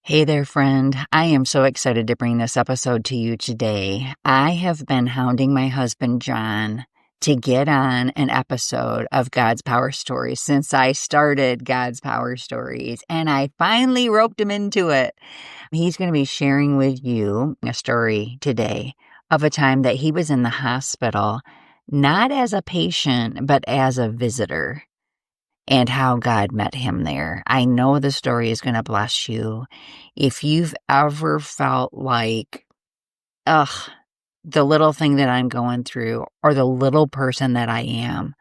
Hey there, friend. I am so excited to bring this episode to you today. I have been hounding my husband, John, to get on an episode of God's Power Stories since I started God's Power Stories, and I finally roped him into it. He's going to be sharing with you a story today of a time that he was in the hospital, not as a patient, but as a visitor, and how God met him there. I know the story is going to bless you. If you've ever felt like, ugh, the little thing that I'm going through or the little person that I am,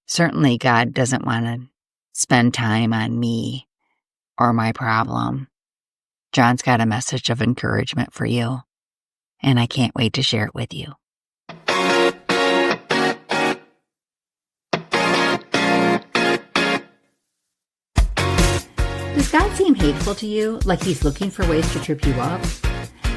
certainly God doesn't want to spend time on me or my problem. John's got a message of encouragement for you, and I can't wait to share it with you. Does God seem hateful to you, like he's looking for ways to trip you up?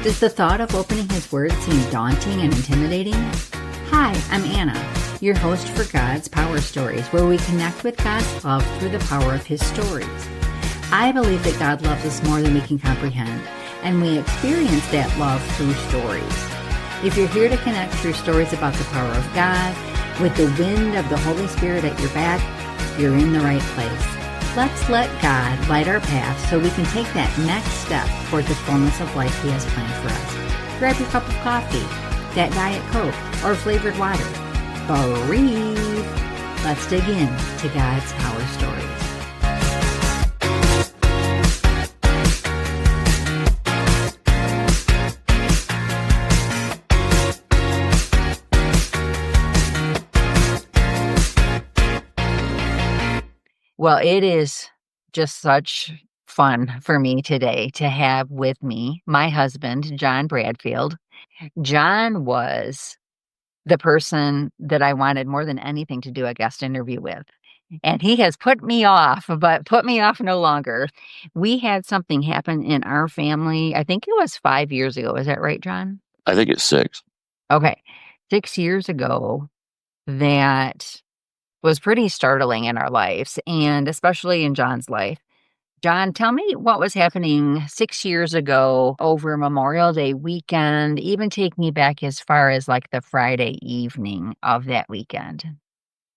Does the thought of opening his word seem daunting and intimidating? Hi, I'm Anna, your host for God's Power Stories, where we connect with God's love through the power of his stories. I believe that God loves us more than we can comprehend, and we experience that love through stories. If you're here to connect through stories about the power of God, with the wind of the Holy Spirit at your back, you're in the right place. Let's let God light our path so we can take that next step toward the fullness of life he has planned for us. Grab your cup of coffee, that Diet Coke, or flavored water. Breathe. Let's dig in to God's Power Stories. Well, it is just such fun for me today to have with me my husband, John Bradfield. John was the person that I wanted more than anything to do a guest interview with. And he has put me off, but put me off no longer. We had something happen in our family. I think it was 5 years ago. Is that right, John? I think it's 6. Okay. 6 years ago, that was pretty startling in our lives, and especially in John's life. John, tell me what was happening 6 years ago over Memorial Day weekend. Even take me back as far as like the Friday evening of that weekend.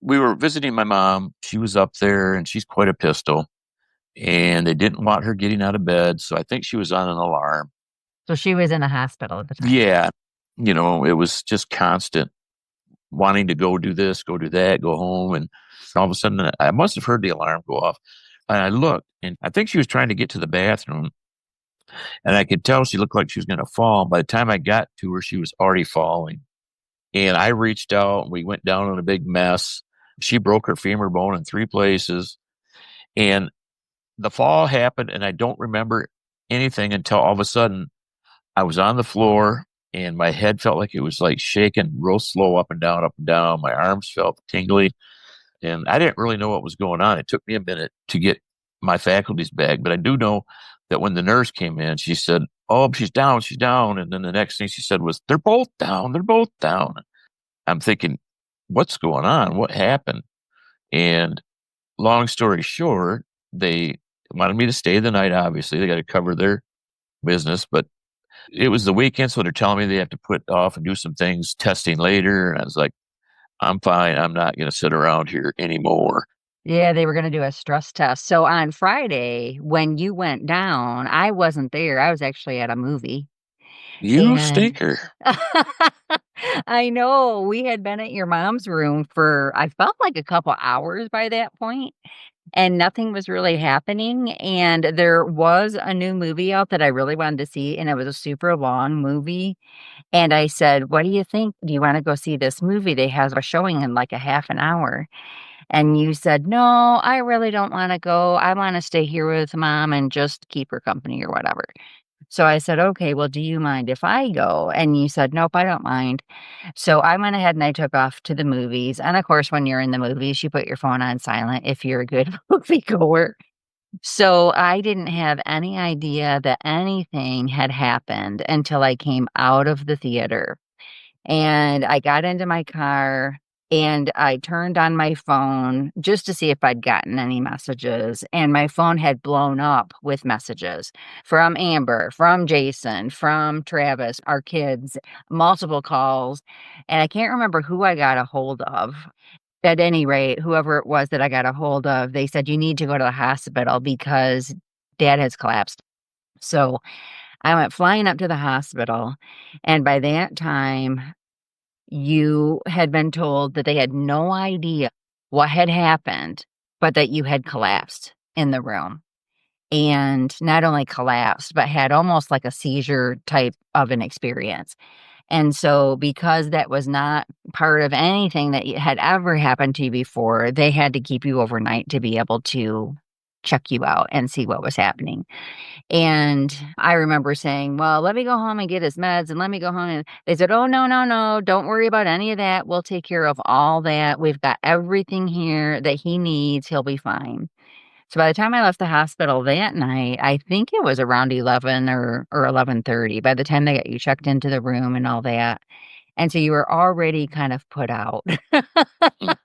We were visiting my mom. She was up there and she's quite a pistol. And they didn't want her getting out of bed. So I think she was on an alarm. So she was in the hospital at the time. Yeah. It was just constant wanting to go do this, go do that, go home. And all of a sudden, I must have heard the alarm go off. And I looked, and I think she was trying to get to the bathroom. And I could tell she looked like she was going to fall. By the time I got to her, she was already falling. And I reached out, and we went down in a big mess. She broke her femur bone in 3 places. And the fall happened, and I don't remember anything until all of a sudden I was on the floor, and my head felt like it was like shaking real slow up and down, up and down. My arms felt tingly, and I didn't really know what was going on. It took me a minute to get my faculties back, but I do know that when the nurse came in, she said, "Oh, she's down, she's down." And then the next thing she said was, "They're both down, they're both down." I'm thinking, what's going on? What happened? And long story short, they wanted me to stay the night. Obviously, they got to cover their business, but it was the weekend, so they're telling me they have to put off and do some things, testing later. And I was like, I'm fine. I'm not going to sit around here anymore. Yeah, they were going to do a stress test. So on Friday, when you went down, I wasn't there. I was actually at a movie. You And stinker. I know we had been at your mom's room for, I felt like a couple hours by that point, and nothing was really happening. And there was a new movie out that I really wanted to see, and it was a super long movie. And I said, "What do you think? Do you want to go see this movie? They have a showing in like a half an hour." And you said, "No, I really don't want to go. I want to stay here with mom and just keep her company or whatever." So I said, "Okay, well, do you mind if I go?" And you said, "Nope, I don't mind." So I went ahead and I took off to the movies. And of course, when you're in the movies, you put your phone on silent if you're a good moviegoer. So I didn't have any idea that anything had happened until I came out of the theater. And I got into my car, And I turned on my phone just to see if I'd gotten any messages, and my phone had blown up with messages from Amber, from Jason, from Travis, our kids, multiple calls, and I can't remember who I got a hold of. At any rate, whoever it was that I got a hold of, they said, "You need to go to the hospital because dad has collapsed." So I went flying up to the hospital, and by that time, you had been told that they had no idea what had happened, but that you had collapsed in the room. And not only collapsed, but had almost like a seizure type of an experience. And so, because that was not part of anything that had ever happened to you before, they had to keep you overnight to be able to check you out and see what was happening. And I remember saying, "Well, let me go home and get his meds and let me go home." And they said, "Oh, no, no, no. Don't worry about any of that. We'll take care of all that. We've got everything here that he needs. He'll be fine." So by the time I left the hospital that night, I think it was around 11 or 11:30 by the time they got you checked into the room and all that. And so you were already kind of put out. Mm.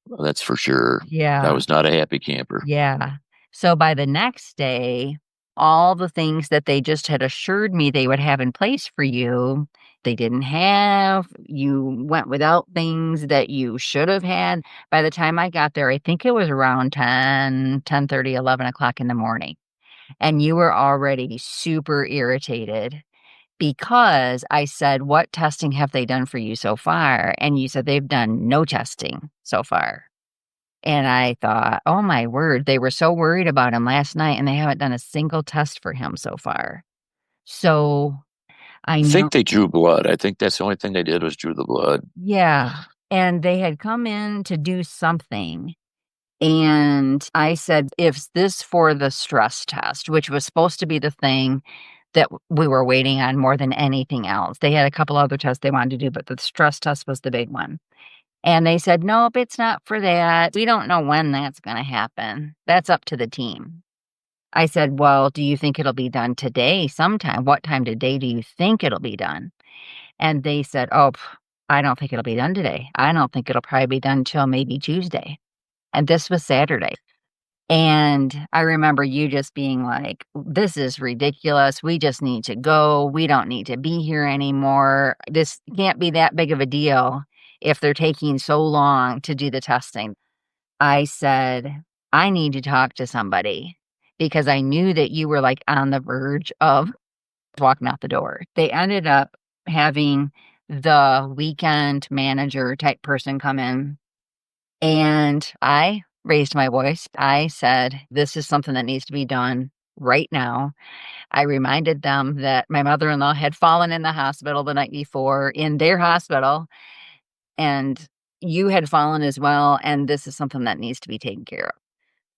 Well, that's for sure. I Yeah. was not a happy camper. Yeah. So by the next day, all the things that they just had assured me they would have in place for you, they didn't have. You went without things that you should have had. By the time I got there, I think it was around 10:30, 11 o'clock in the morning. And you were already super irritated because I said, "What testing have they done for you so far?" And you said, "They've done no testing so far." And I thought, "Oh my word, they were so worried about him last night and they haven't done a single test for him so far." So, I I know. think they drew blood. I think that's the only thing they did was drew the blood. Yeah, and they had come in to do something, and I said, "If this for the stress test," which was supposed to be the thing that we were waiting on more than anything else. They had a couple other tests they wanted to do, but the stress test was the big one. And they said, "Nope, it's not for that. We don't know when that's gonna happen. That's up to the team." I said, "Well, do you think it'll be done today sometime? What time today do you think it'll be done?" And they said, "Oh, I don't think it'll be done today. I don't think it'll probably be done till maybe Tuesday." And this was Saturday. And I remember you just being like, "This is ridiculous. We just need to go. We don't need to be here anymore. This can't be that big of a deal if they're taking so long to do the testing." I said, "I need to talk to somebody," because I knew that you were like on the verge of walking out the door. They ended up having the weekend manager type person come in, and I raised my voice. I said, "This is something that needs to be done right now." I reminded them that my mother in law had fallen in the hospital the night before in their hospital, and you had fallen as well. And this is something that needs to be taken care of.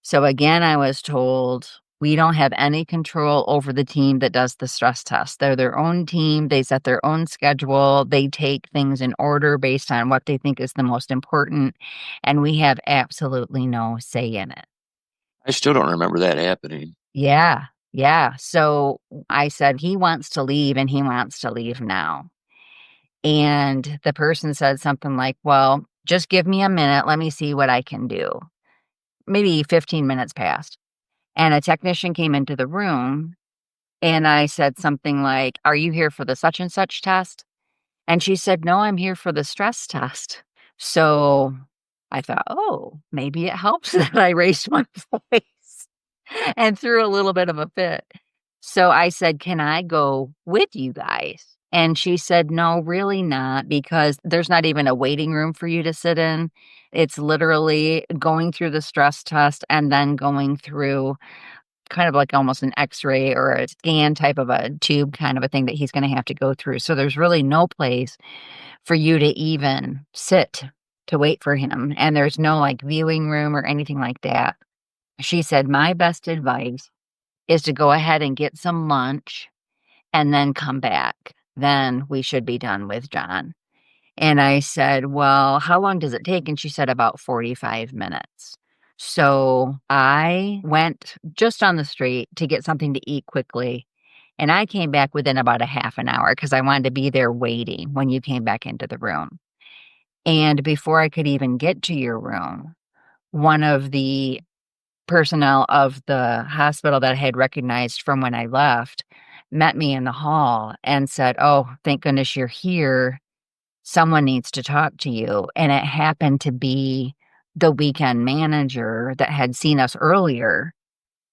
So again, I was told, "We don't have any control over the team that does the stress test. They're their own team. They set their own schedule. They take things in order based on what they think is the most important. And we have absolutely no say in it." I still don't remember that happening. Yeah. Yeah. So I said, "He wants to leave and he wants to leave now." And the person said something like, "Well, just give me a minute. Let me see what I can do." Maybe 15 minutes passed. And a technician came into the room, and I said something like, "Are you here for the such and such test?" And she said, "No, I'm here for the stress test." So I thought, "Oh, maybe it helps that I raised my voice and threw a little bit of a fit." So I said, "Can I go with you guys?" And she said, "No, really not, because there's not even a waiting room for you to sit in. It's literally going through the stress test and then going through kind of like almost an X-ray or a scan type of a tube kind of a thing that he's gonna have to go through. So there's really no place for you to even sit to wait for him, and there's no, like, viewing room or anything like that." She said, "My best advice is to go ahead and get some lunch and then come back. Then we should be done with John." And I said, "Well, how long does it take?" And she said, "About 45 minutes." So I went just on the street to get something to eat quickly. And I came back within about a half an hour because I wanted to be there waiting when you came back into the room. And before I could even get to your room, one of the personnel of the hospital that I had recognized from when I left met me in the hall and said, "Oh, thank goodness you're here. Someone needs to talk to you." And it happened to be the weekend manager that had seen us earlier.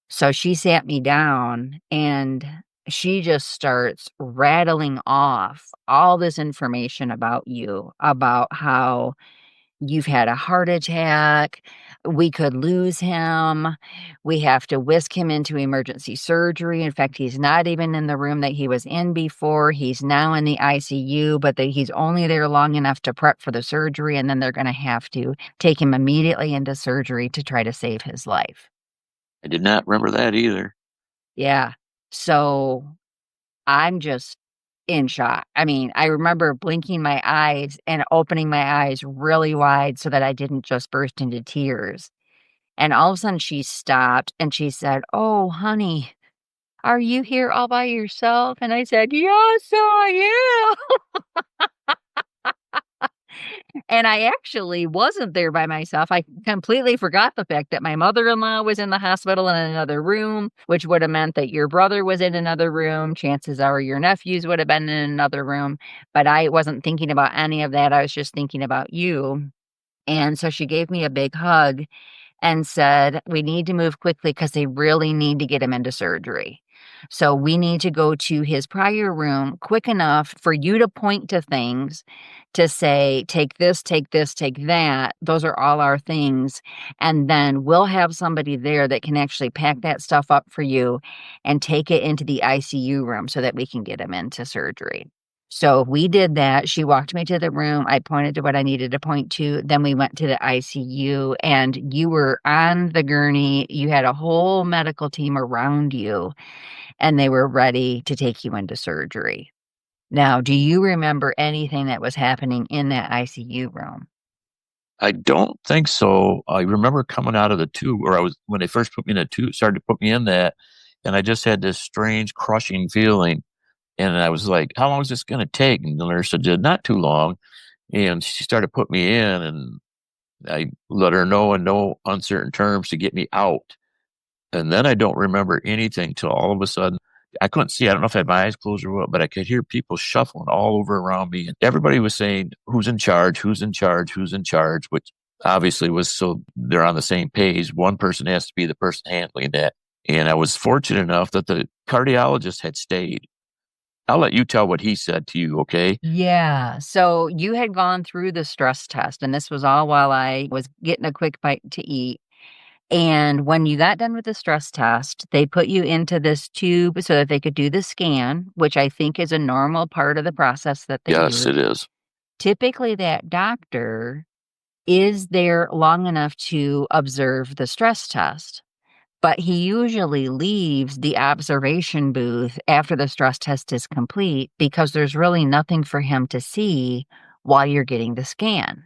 So she sat me down and she just starts rattling off all this information about you, about how you've had a heart attack. We could lose him. We have to whisk him into emergency surgery. In fact, he's not even in the room that he was in before. He's now in the ICU, but he's only there long enough to prep for the surgery. And then they're going to have to take him immediately into surgery to try to save his life. I did not remember that either. Yeah. So I'm just in shock. I mean, I remember blinking my eyes and opening my eyes really wide so that I didn't just burst into tears. And all of a sudden she stopped and she said, "Oh, honey, are you here all by yourself?" And I said, "Yes, I am." And I actually wasn't there by myself. I completely forgot the fact that my mother-in-law was in the hospital in another room, which would have meant that your brother was in another room. Chances are your nephews would have been in another room, but I wasn't thinking about any of that. I was just thinking about you. And so she gave me a big hug and said, "We need to move quickly because they really need to get him into surgery. So we need to go to his prior room quick enough for you to point to things to say, take this, take this, take that. Those are all our things. And then we'll have somebody there that can actually pack that stuff up for you and take it into the ICU room so that we can get him into surgery." So we did that. She walked me to the room. I pointed to what I needed to point to. Then we went to the ICU and you were on the gurney. You had a whole medical team around you and they were ready to take you into surgery. Now, do you remember anything that was happening in that ICU room? I don't think so. I remember coming out of the tube, or when they first put me in the tube, started to put me in that, and I just had this strange crushing feeling. And I was like, how long is this going to take? And the nurse said, not too long. And she started putting me in, and I let her know in no uncertain terms to get me out. And then I don't remember anything till all of a sudden I couldn't see. I don't know if I had my eyes closed or what, but I could hear people shuffling all over around me. And everybody was saying, who's in charge? Who's in charge? Who's in charge? Which obviously was so they're on the same page. One person has to be the person handling that. And I was fortunate enough that the cardiologist had stayed. I'll let you tell what he said to you, okay? Yeah. So you had gone through the stress test, and this was all while I was getting a quick bite to eat. And when you got done with the stress test, they put you into this tube so that they could do the scan, which I think is a normal part of the process that they Yes, do. it is. Typically, that doctor is there long enough to observe the stress test, but he usually leaves the observation booth after the stress test is complete because there's really nothing for him to see while you're getting the scan.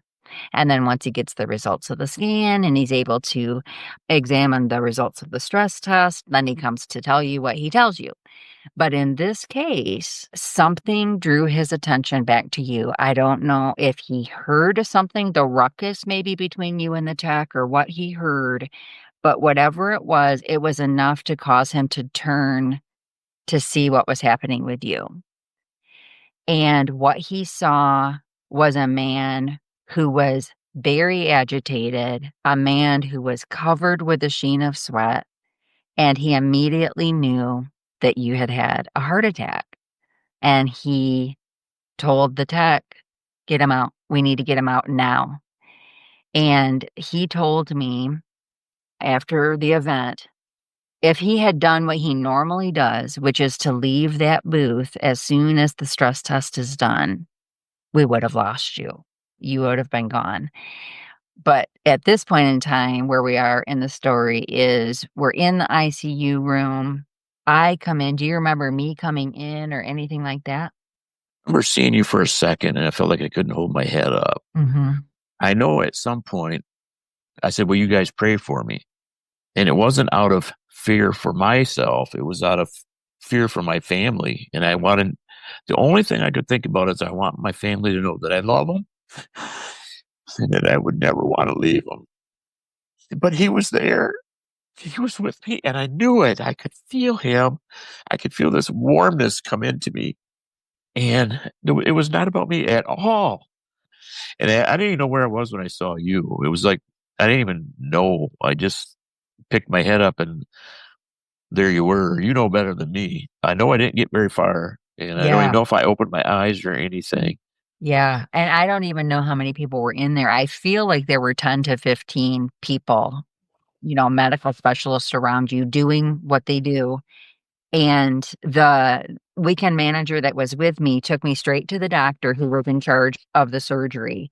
And then once he gets the results of the scan and he's able to examine the results of the stress test, then he comes to tell you what he tells you. But in this case, something drew his attention back to you. I don't know if he heard something, the ruckus maybe between you and the tech or what he heard, but whatever it was enough to cause him to turn to see what was happening with you. And what he saw was a man who was very agitated, a man who was covered with a sheen of sweat, and he immediately knew that you had had a heart attack. And he told the tech, "Get him out. We need to get him out now." And he told me after the event, if he had done what he normally does, which is to leave that booth as soon as the stress test is done, we would have lost you. You would have been gone. But at this point in time, where we are in the story is we're in the ICU room. I come in. Do you remember me coming in or anything like that? I remember seeing you for a second and I felt like I couldn't hold my head up. Mm-hmm. I know at some point I said, will you guys pray for me? And it wasn't out of fear for myself. It was out of fear for my family. And the only thing I could think about is I want my family to know that I love them and I would never want to leave him. But he was there. He was with me, and I knew it. I could feel him. I could feel this warmness come into me. And it was not about me at all. And I didn't even know where I was when I saw you. It was like, I didn't even know. I just picked my head up and there you were. You know better than me. I know I didn't get very far. And I don't even Yeah. know if I opened my eyes or anything. Yeah. And I don't even know how many people were in there. I feel like there were 10 to 15 people, medical specialists around you doing what they do. And the weekend manager that was with me took me straight to the doctor who was in charge of the surgery.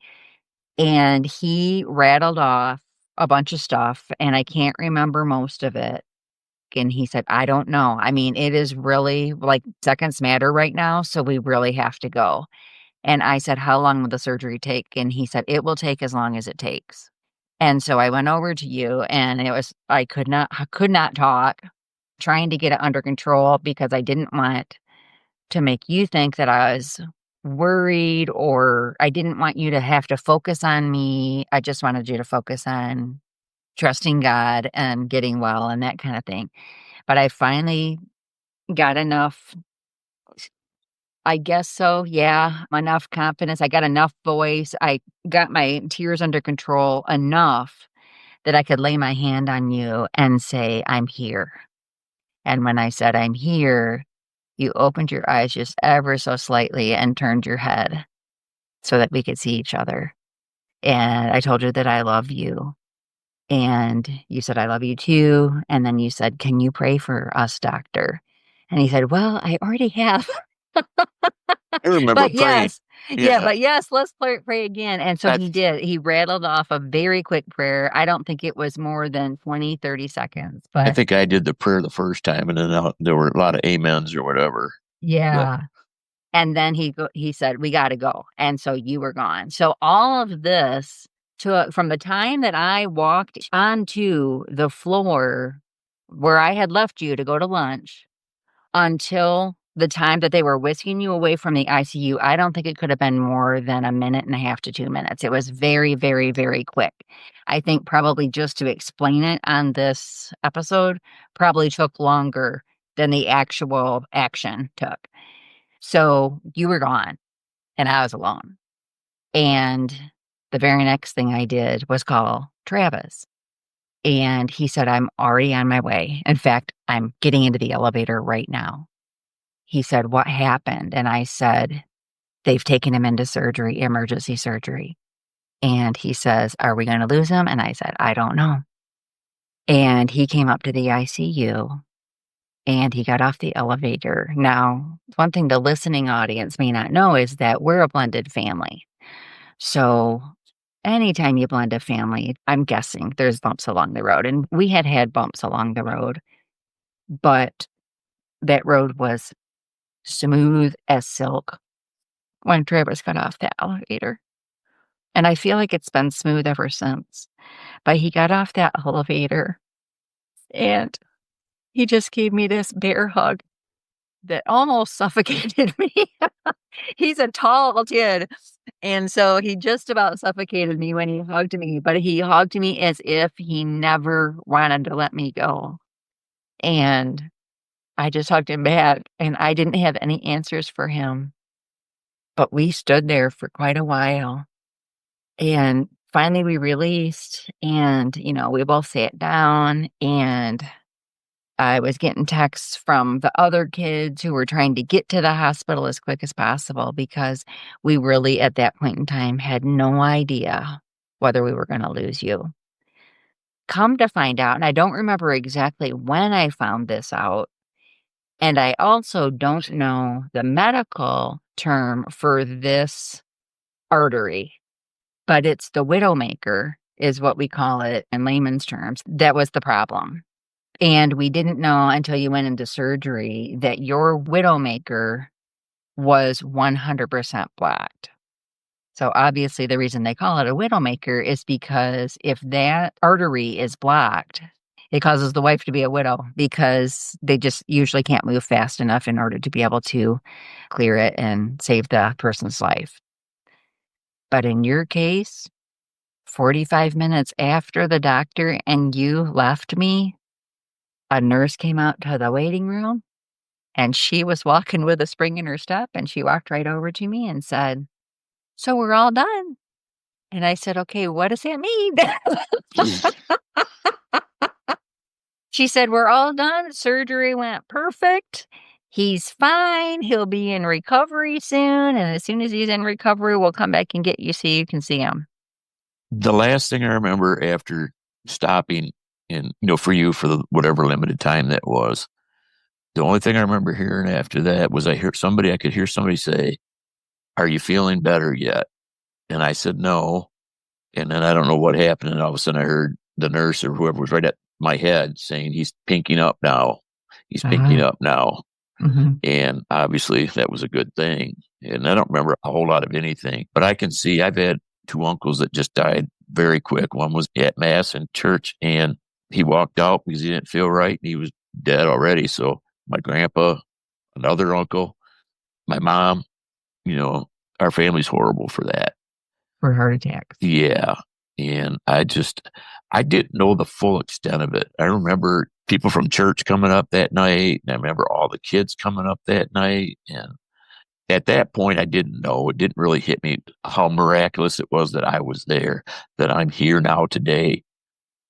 And he rattled off a bunch of stuff, and I can't remember most of it. And he said, I don't know. I mean, it is really like seconds matter right now. So we really have to go. And I said, how long will the surgery take? And he said, it will take as long as it takes. And so I went over to you, and I could not talk, trying to get it under control because I didn't want to make you think that I was worried, or I didn't want you to have to focus on me. I just wanted you to focus on trusting God and getting well and that kind of thing. But I finally got enough, I guess so, yeah, enough confidence. I got enough voice. I got my tears under control enough that I could lay my hand on you and say, I'm here. And when I said, I'm here, you opened your eyes just ever so slightly and turned your head so that we could see each other. And I told you that I love you. And you said, I love you too. And then you said, can you pray for us, doctor? And he said, well, I already have. I remember But praying. yes, yeah, Yeah. but yes, let's pray again. And so he That's, did. He rattled off a very quick prayer. I don't think it was more than 20, 30 seconds, I but think I did the prayer the first time, and then there were a lot of amens or whatever. But yeah. And then he said, we got to go. And so you were gone. So all of this took from the time that I walked onto the floor where I had left you to go to lunch until the time that they were whisking you away from the ICU. I don't think it could have been more than a minute and a half to 2 minutes. It was very, very, very quick. I think probably just to explain it on this episode probably took longer than the actual action took. So you were gone and I was alone. And the very next thing I did was call Travis. And he said, I'm already on my way. In fact, I'm getting into the elevator right now. He said, what happened? And I said, they've taken him into surgery, emergency surgery. And he says, are we going to lose him? And I said, I don't know. And he came up to the ICU and he got off the elevator. Now, one thing the listening audience may not know is that we're a blended family. So anytime you blend a family, I'm guessing there's bumps along the road. And we had bumps along the road, but that road was smooth as silk when Travis got off that elevator. And I feel like it's been smooth ever since. But he got off that elevator and he just gave me this bear hug that almost suffocated me. He's a tall kid. And so he just about suffocated me when he hugged me, but he hugged me as if he never wanted to let me go. And I just hugged him back, and I didn't have any answers for him. But we stood there for quite a while. And finally we released, and, we both sat down, and I was getting texts from the other kids who were trying to get to the hospital as quick as possible because we really, at that point in time, had no idea whether we were going to lose you. Come to find out, and I don't remember exactly when I found this out, and I also don't know the medical term for this artery, but it's the widowmaker, is what we call it in layman's terms. That was the problem. And we didn't know until you went into surgery that your widowmaker was 100% blocked. So obviously the reason they call it a widowmaker is because if that artery is blocked, it causes the wife to be a widow because they just usually can't move fast enough in order to be able to clear it and save the person's life. But in your case, 45 minutes after the doctor and you left me, a nurse came out to the waiting room and she was walking with a spring in her step and she walked right over to me and said, "So we're all done." And I said, "Okay, what does that mean?" She said, "We're all done. Surgery went perfect. He's fine. He'll be in recovery soon. And as soon as he's in recovery, we'll come back and get you so you can see him." The last thing I remember after stopping and, for you for whatever limited time that was, the only thing I remember hearing after that was I could hear somebody say, "Are you feeling better yet?" And I said, "No." And then I don't know what happened. And all of a sudden I heard the nurse or whoever was right at my head saying, "He's pinking up now. He's pinking Ah, up now." mhm. And obviously that was a good thing. And I don't remember a whole lot of anything, but I can see I've had two uncles that just died very quick. One was at mass in church and he walked out because he didn't feel right and he was dead already. So my grandpa, another uncle, my mom, you know, our family's horrible for that. For heart attacks. Yeah. And I didn't know the full extent of it. I remember people from church coming up that night, and I remember all the kids coming up that night. And at that point, I didn't know. It didn't really hit me how miraculous it was that I was there, that I'm here now today.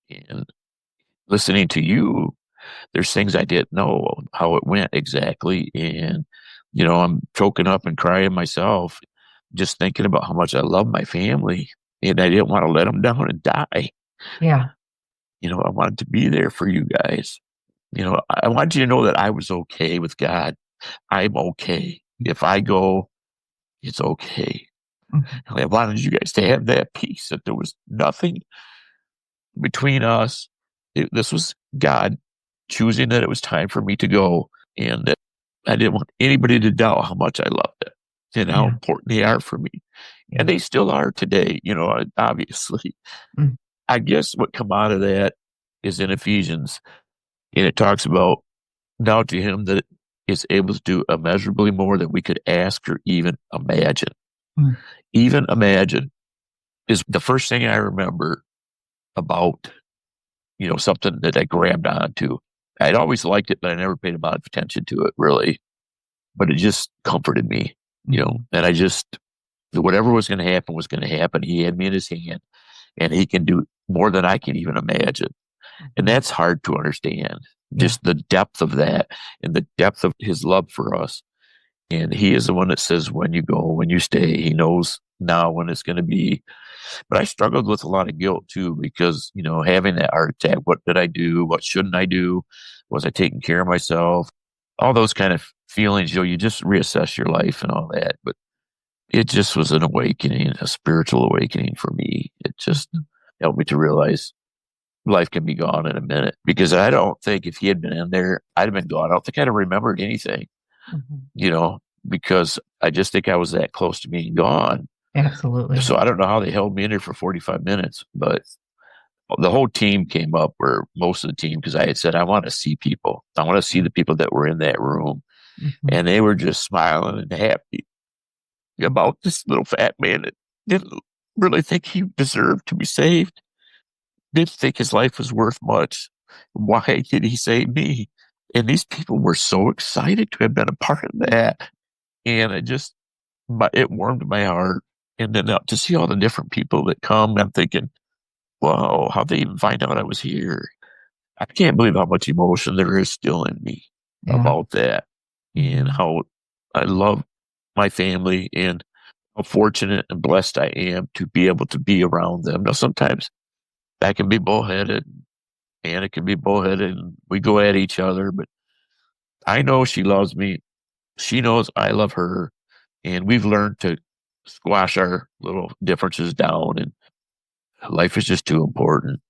And listening to you, there's things I didn't know how it went exactly. And, I'm choking up and crying myself, just thinking about how much I love my family. And I didn't want to let them down and die. Yeah. I wanted to be there for you guys. I wanted you to know that I was okay with God. I'm okay. If I go, it's okay. Mhm. And I wanted you guys to have that peace that there was nothing between us. This was God choosing that it was time for me to go, and that I didn't want anybody to doubt how much I loved it and how Yeah. important they are for me. And Yeah. they still are today, obviously. Mm. I guess what come out of that is in Ephesians, and it talks about now to him that is able to do immeasurably more than we could ask or even imagine. Mm. Even imagine is the first thing I remember about, something that I grabbed onto. I'd always liked it, but I never paid a lot of attention to it really. But it just comforted me, Mhm. and I just, whatever was going to happen was going to happen. He had me in his hand and he can do more than I can even imagine. And Mhm. that's hard to understand, Yeah. just the depth of that and the depth of his love for us. And he is the one that says, when you go, when you stay, he knows now when it's going to be. But I struggled with a lot of guilt too, because, having that heart attack, what did I do? What shouldn't I do? Was I taking care of myself? All those kind of feelings, you just reassess your life and all that. But it just was an awakening, a spiritual awakening for me. It just helped me to realize life can be gone in a minute, because I don't think if he had been in there, I'd have been gone. I don't think I'd have remembered anything, Mhm. you know, because I just think I was that close to being gone. Absolutely. So I don't know how they held me in there for 45 minutes, but the whole team came up, or most of the team, because I had said, I want to see people. I want to see the people that were in that room. Mhm. And they were just smiling and happy about this little fat man that didn't really think he deserved to be saved, didn't think his life was worth much. Why did he save me? And these people were so excited to have been a part of that. And it warmed my heart. And then to see all the different people that come, I'm thinking, wow, how'd they even find out I was here? I can't believe how much emotion there is still in me Yeah. about that, and Mhm. how I love my family and how fortunate and blessed I am to be able to be around them. Now, sometimes I can be bullheaded, and it can be bullheaded, and we go at each other, but I know she loves me. She knows I love her, and we've learned to squash our little differences down, and life is just too important.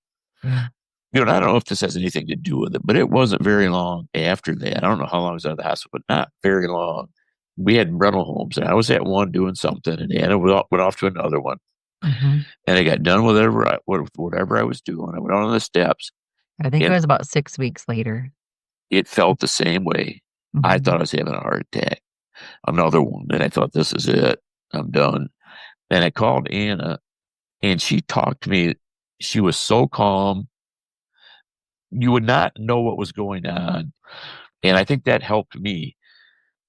Yeah. I don't know if this has anything to do with it, but it wasn't very long after that. I don't know how long I was out of the hospital, but not very long. We had rental homes, and I was at one doing something, and Anna went off to another one. Mhm. And I got done with whatever I was doing. I went on the steps, I think it and was about 6 weeks later. it felt the same way. I thought Mhm. I was having a heart attack. Another one, and I thought, this is it. I'm done. And I called Anna, And she talked to me. She was so calm. You would not know what was going on. And I think that helped me.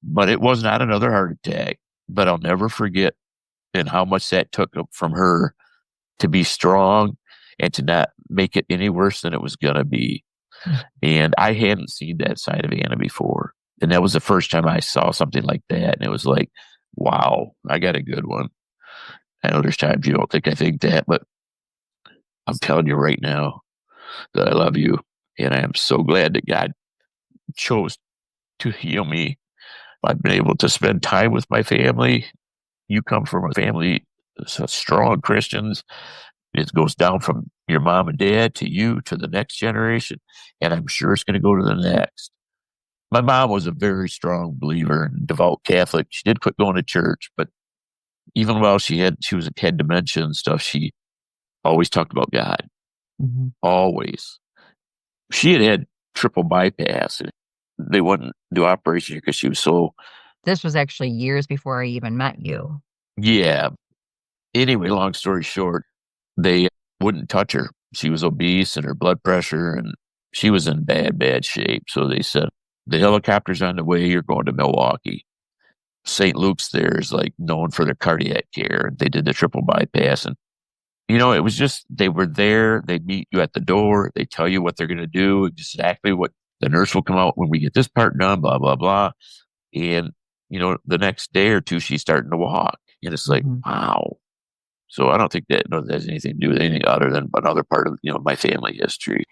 But it was not another heart attack. But I'll never forget and how much that took from her to be strong and to not make it any worse than it was going to be. And I hadn't seen that side of Anna before. And that was the first time I saw something like that. And it was like, wow, I got a good one. I know there's times you don't think I think that, but I'm telling you right now that I love you. And I am so glad that God chose to heal me. I've been able to spend time with my family. You come from a family so strong Christians. It goes down from your mom and dad to you to the next generation. And I'm sure it's going to go to the next. My mom was a very strong believer and devout Catholic. She did quit going to church, but even while had dementia and stuff, she always talked about God. Mm-hmm. Always. She had triple bypass. And they wouldn't do operation because she was so. This was actually years before I even met you. Yeah. Anyway, long story short, they wouldn't touch her. She was obese and her blood pressure, and she was in bad shape. So they said, the helicopter's on the way. You're going to Milwaukee. St. Luke's there is like known for their cardiac care. They did the triple bypass. And, it was just, they were there. They meet you at the door. They tell you what they're going to do, exactly what the nurse will come out when we get this part done, blah, blah, blah. And, the next day or two, she's starting to walk. And it's like, Mm-hmm. wow. So I don't think that has anything to do with anything other than another part of, my family history.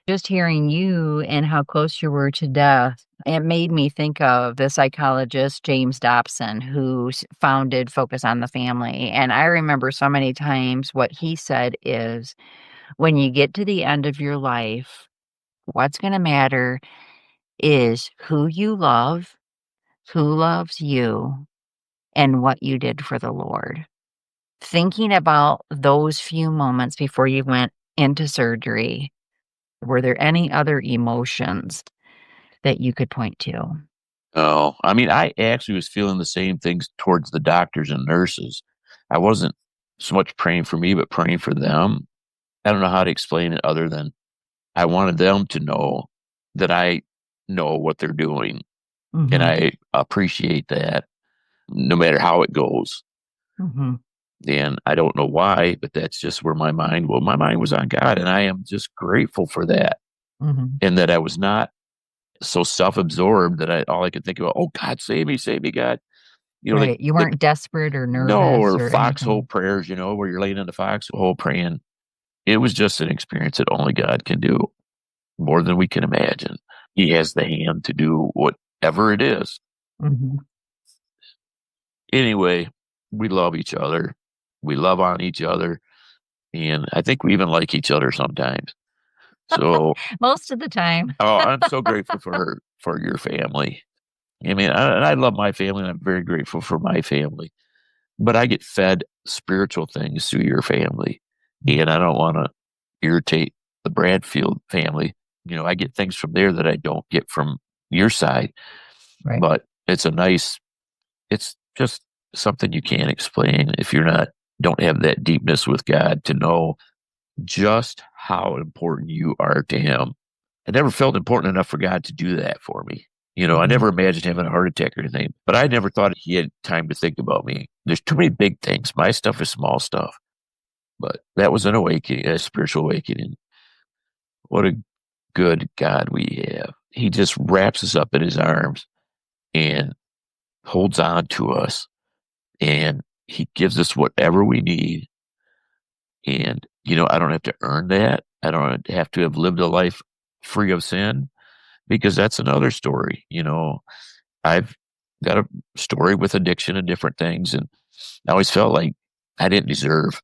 Just hearing you and how close you were to death, it made me think of the psychologist James Dobson, who founded Focus on the Family. And I remember so many times what he said is, when you get to the end of your life, what's going to matter is who you love, who loves you, and what you did for the Lord. Thinking about those few moments before you went into surgery, were there any other emotions that you could point to? Oh, I mean, I actually was feeling the same things towards the doctors and nurses. I wasn't so much praying for me, but praying for them. I don't know how to explain it other than I wanted them to know that I know what they're doing. And Mhm, I appreciate that no matter how it goes. mhm, And I don't know why, but that's just where my mind was on God. And I am just grateful for that. mhm. And that I was not so self-absorbed that all I could think about, oh God, save me, God. Right, you The weren't desperate or no, nervous or or foxhole anything. prayers, where you're laying in the foxhole praying. It was just an experience that only God can do more than we can imagine. He has the hand to do whatever it is. Mhm. Anyway, we love each other. We love on each other. And I think we even like each other sometimes. So, Most of the time. oh, I'm so grateful for your family. I mean, I love my family and I'm very grateful for my family. But I get fed spiritual things through your family. And I don't want to irritate the Bradfield family. I get things from there that I don't get from your side. Right. But it's just something you can't explain if don't have that deepness with God to know just how important you are to Him. I never felt important enough for God to do that for me. I Mhm, never imagined having a heart attack or anything, but I never thought He had time to think about me. There's too many big things. My stuff is small stuff, but that was an awakening, a spiritual awakening. What a good God we have. He just wraps us up in His arms and holds on to us, and He gives us whatever we need. And, I don't have to earn that. I don't have to have lived a life free of sin because that's another story. I've got a story with addiction and different things. And I always felt like I didn't deserve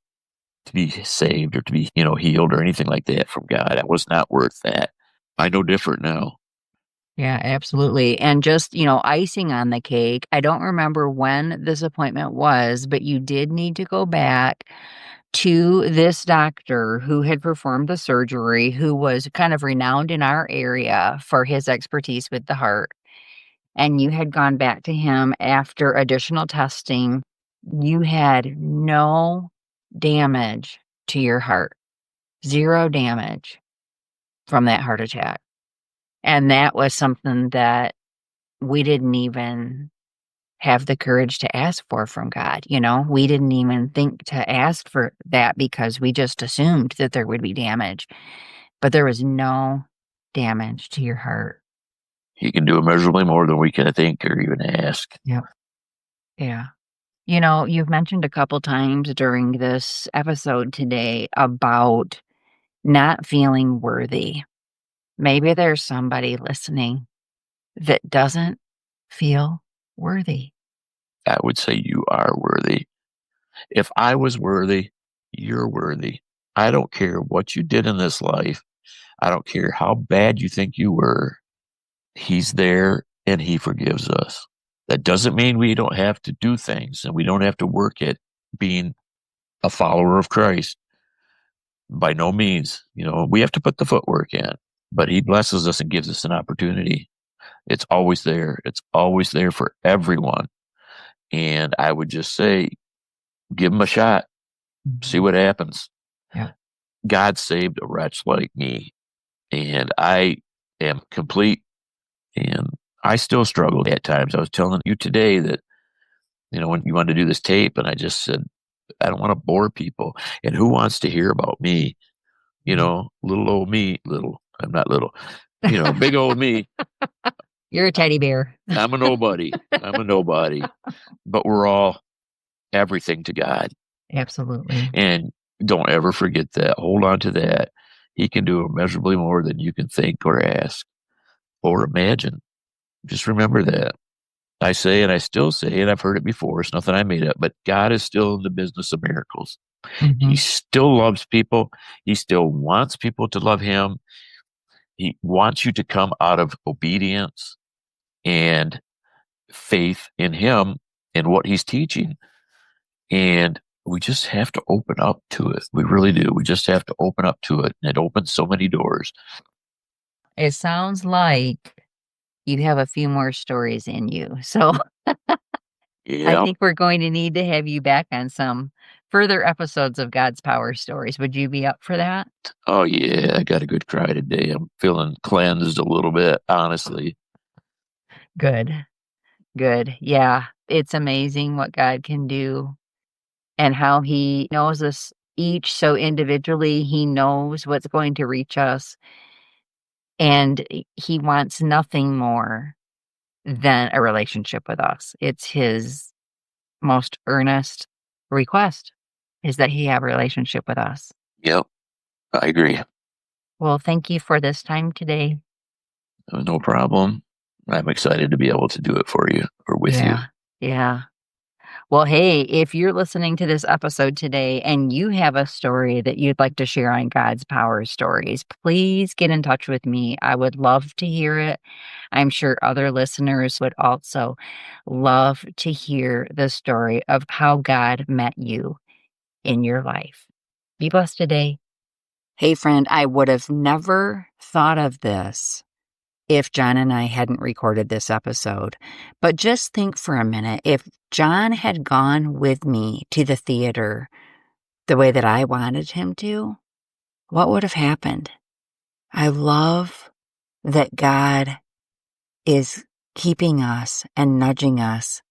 to be saved or to be, healed or anything like that from God. I was not worth that. I know different now. yeah, absolutely, and just, icing on the cake, I don't remember when this appointment was, but you did need to go back to this doctor who had performed the surgery, who was kind of renowned in our area for his expertise with the heart. And you had gone back to him after additional testing. You had no damage to your heart. 0 damage from that heart attack. And that was something that we didn't even have the courage to ask for from God. We didn't even think to ask for that because we just assumed that there would be damage. But there was no damage to your heart. He can do immeasurably more than we can think or even ask. Yep. Yeah. You've mentioned a couple times during this episode today about not feeling worthy. Maybe there's somebody listening that doesn't feel worthy. I would say you are worthy. If I was worthy, you're worthy. I don't care what you did in this life. I don't care how bad you think you were. He's there and he forgives us. That doesn't mean we don't have to do things and we don't have to work at being a follower of Christ. By no means, we have to put the footwork in, but he blesses us and gives us an opportunity. It's always there. It's always there for everyone. And I would just say, give him a shot. See what happens. Yeah. God saved a wretch like me, and I am complete. And I still struggle at times. I was telling you today that, when you wanted to do this tape, and I just said, I don't want to bore people. And who wants to hear about me? Little old me, I'm not little, big old me. You're a teddy bear. I'm a nobody. But we're all everything to God. Absolutely. And don't ever forget that. Hold on to that. He can do immeasurably more than you can think or ask or imagine. Just remember that. I say, and I still say, and I've heard it before, it's nothing I made up, but God is still in the business of miracles. Mm-hmm. He still loves people. He still wants people to love him. He wants you to come out of obedience and faith in him and what he's teaching. And we just have to open up to it. We really do. We just have to open up to it. And it opens so many doors. It sounds like you have a few more stories in you. So yeah. I think we're going to need to have you back on some further episodes of God's Power Stories. Would you be up for that? Oh, yeah. I got a good cry today. I'm feeling cleansed a little bit, honestly. Good. Yeah. It's amazing what God can do and how he knows us each so individually. He knows what's going to reach us. And he wants nothing more than a relationship with us. It's his most earnest request is that he have a relationship with us. Yep, I agree. Well, thank you for this time today. No problem. I'm excited to be able to do it for you or with you. Yeah. Well, hey, if you're listening to this episode today and you have a story that you'd like to share on God's Power Stories, please get in touch with me. I would love to hear it. I'm sure other listeners would also love to hear the story of how God met you in your life. Be blessed today. Hey, friend, I would have never thought of this if John and I hadn't recorded this episode. But just think for a minute, if John had gone with me to the theater the way that I wanted him to, what would have happened? I love that God is keeping us and nudging us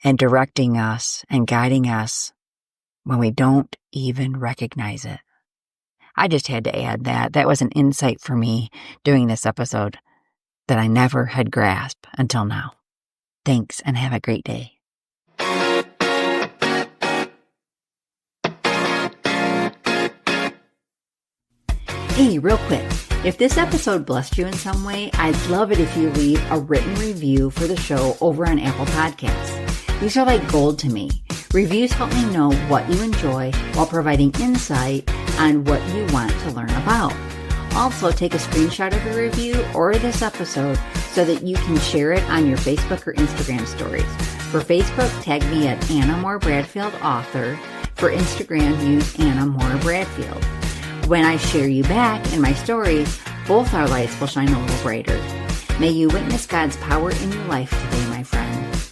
and directing us and guiding us when we don't even recognize it. I just had to add that. That was an insight for me doing this episode that I never had grasped until now. Thanks and have a great day. Hey, real quick, if this episode blessed you in some way, I'd love it if you leave a written review for the show over on Apple Podcasts. These are like gold to me. Reviews help me know what you enjoy while providing insight on what you want to learn about. Also, take a screenshot of the review or this episode so that you can share it on your Facebook or Instagram stories. For Facebook, tag me at Anna Moore Bradfield Author. For Instagram, use Anna Moore Bradfield. When I share you back in my stories, both our lights will shine a little brighter. May you witness God's power in your life today, my friend.